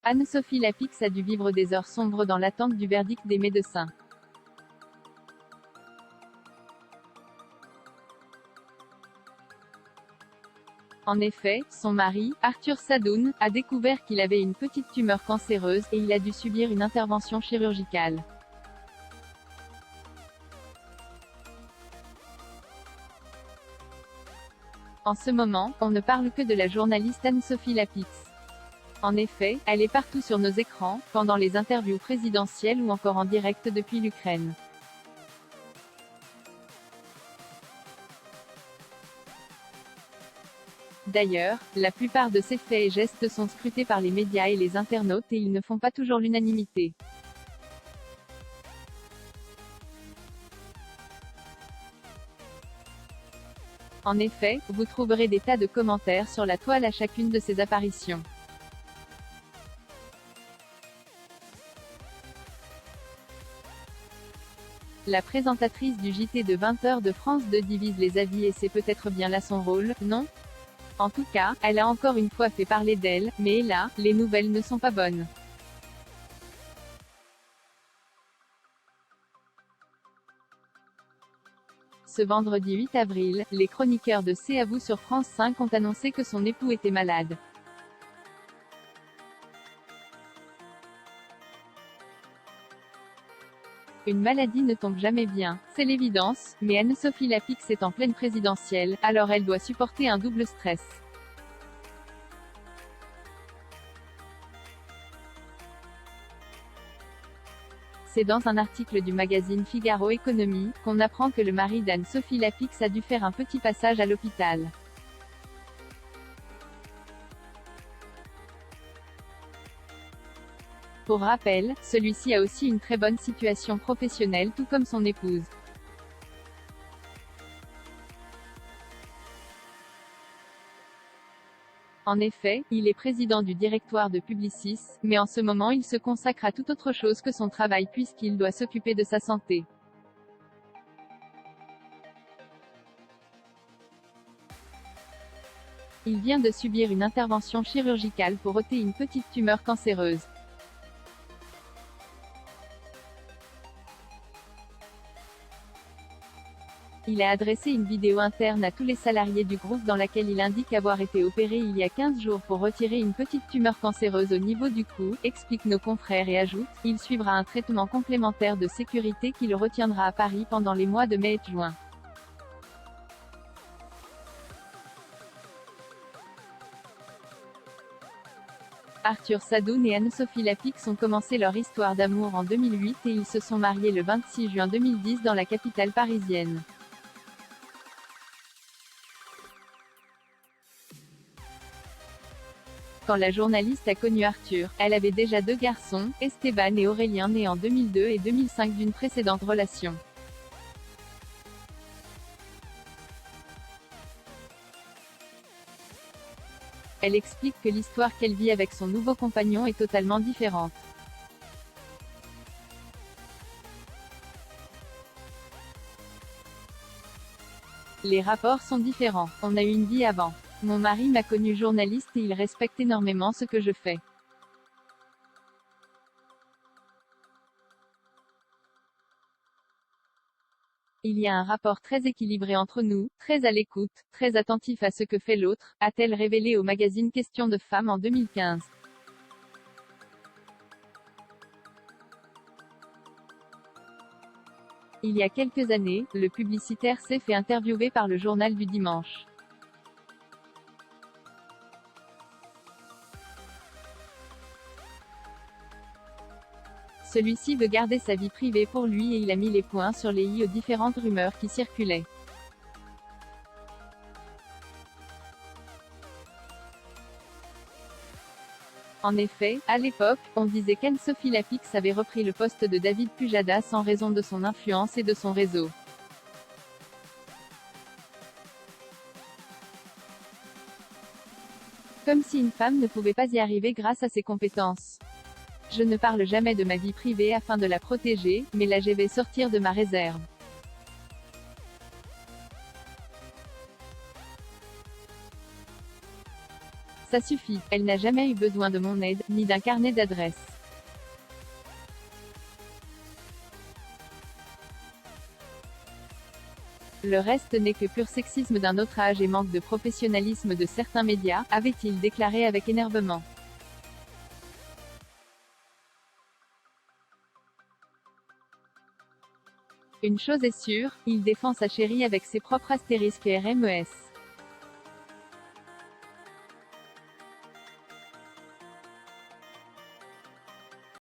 Anne-Sophie Lapix a dû vivre des heures sombres dans l'attente du verdict des médecins. En effet, son mari, Arthur Sadoun, a découvert qu'il avait une petite tumeur cancéreuse, et il a dû subir une intervention chirurgicale. En ce moment, on ne parle que de la journaliste Anne-Sophie Lapix. En effet, elle est partout sur nos écrans, pendant les interviews présidentielles ou encore en direct depuis l'Ukraine. D'ailleurs, la plupart de ses faits et gestes sont scrutés par les médias et les internautes et ils ne font pas toujours l'unanimité. En effet, vous trouverez des tas de commentaires sur la toile à chacune de ses apparitions. La présentatrice du JT de 20h de France 2 divise les avis et c'est peut-être bien là son rôle, non ? En tout cas, elle a encore une fois fait parler d'elle, mais là, les nouvelles ne sont pas bonnes. Ce vendredi 8 avril, les chroniqueurs de C'est à vous sur France 5 ont annoncé que son époux était malade. Une maladie ne tombe jamais bien, c'est l'évidence, mais Anne-Sophie Lapix est en pleine présidentielle, alors elle doit supporter un double stress. C'est dans un article du magazine Figaro Économie, qu'on apprend que le mari d'Anne-Sophie Lapix a dû faire un petit passage à l'hôpital. Pour rappel, celui-ci a aussi une très bonne situation professionnelle tout comme son épouse. En effet, il est président du directoire de Publicis, mais en ce moment il se consacre à toute autre chose que son travail puisqu'il doit s'occuper de sa santé. Il vient de subir une intervention chirurgicale pour ôter une petite tumeur cancéreuse. Il a adressé une vidéo interne à tous les salariés du groupe dans laquelle il indique avoir été opéré il y a 15 jours pour retirer une petite tumeur cancéreuse au niveau du cou, expliquent nos confrères et ajoute, il suivra un traitement complémentaire de sécurité qui le retiendra à Paris pendant les mois de mai et juin. Arthur Sadoun et Anne-Sophie Lapix ont commencé leur histoire d'amour en 2008 et ils se sont mariés le 26 juin 2010 dans la capitale parisienne. Quand la journaliste a connu Arthur, elle avait déjà 2 garçons, Esteban et Aurélien nés en 2002 et 2005 d'une précédente relation. Elle explique que l'histoire qu'elle vit avec son nouveau compagnon est totalement différente. Les rapports sont différents. On a eu une vie avant. Mon mari m'a connue journaliste et il respecte énormément ce que je fais. Il y a un rapport très équilibré entre nous, très à l'écoute, très attentif à ce que fait l'autre, a-t-elle révélé au magazine Question de Femme en 2015. Il y a quelques années, le publicitaire s'est fait interviewer par le journal du dimanche. Celui-ci veut garder sa vie privée pour lui et il a mis les points sur les i aux différentes rumeurs qui circulaient. En effet, à l'époque, on disait qu'Anne-Sophie Lapix avait repris le poste de David Pujadas en raison de son influence et de son réseau. Comme si une femme ne pouvait pas y arriver grâce à ses compétences. Je ne parle jamais de ma vie privée afin de la protéger, mais là je vais sortir de ma réserve. Ça suffit, elle n'a jamais eu besoin de mon aide, ni d'un carnet d'adresses. Le reste n'est que pur sexisme d'un autre âge et manque de professionnalisme de certains médias, avait-il déclaré avec énervement. Une chose est sûre, il défend sa chérie avec ses propres astérisques et RMES.